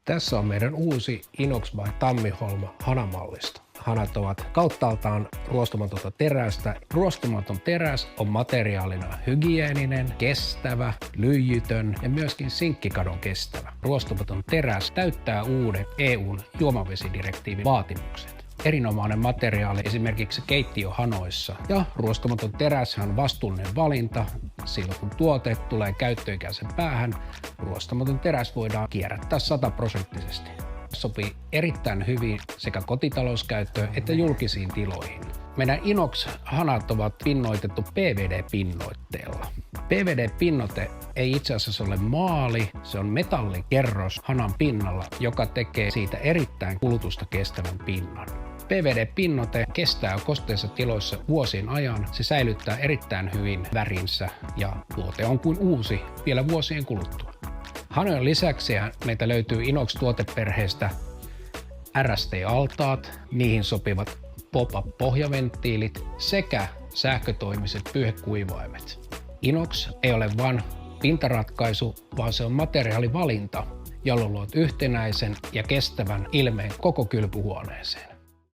Tässä on meidän uusi Inox by Tammiholma hanamallista. Hanat ovat kauttaaltaan ruostumatonta terästä. Ruostumaton teräs on materiaalina hygieeninen, kestävä, lyijytön ja myöskin sinkkikadon kestävä. Ruostumaton teräs täyttää uudet EU:n juomavesidirektiivin vaatimukset. Erinomainen materiaali esimerkiksi keittiöhanoissa. Ja ruostumaton teräs on vastuullinen valinta. Silloin kun tuote tulee käyttöikäisen päähän, ruostumaton teräs voidaan kierrättää 100%. Sopii erittäin hyvin sekä kotitalouskäyttöön että julkisiin tiloihin. Meidän Inox-hanat ovat pinnoitettu PVD-pinnoitteella. PVD-pinnoite ei itse asiassa ole maali, se on metallikerros hanan pinnalla, joka tekee siitä erittäin kulutusta kestävän pinnan. PVD-pinnoite kestää kosteissa tiloissa vuosien ajan, se säilyttää erittäin hyvin värinsä ja tuote on kuin uusi vielä vuosien kuluttua. Hanojen lisäksi meitä löytyy Inox-tuoteperheestä RST-altaat, niihin sopivat pop-up-pohjaventtiilit sekä sähkötoimiset pyyhekuivaimet. Inox ei ole vain pintaratkaisu, vaan se on materiaalivalinta, jolla luot yhtenäisen ja kestävän ilmeen koko kylpyhuoneeseen.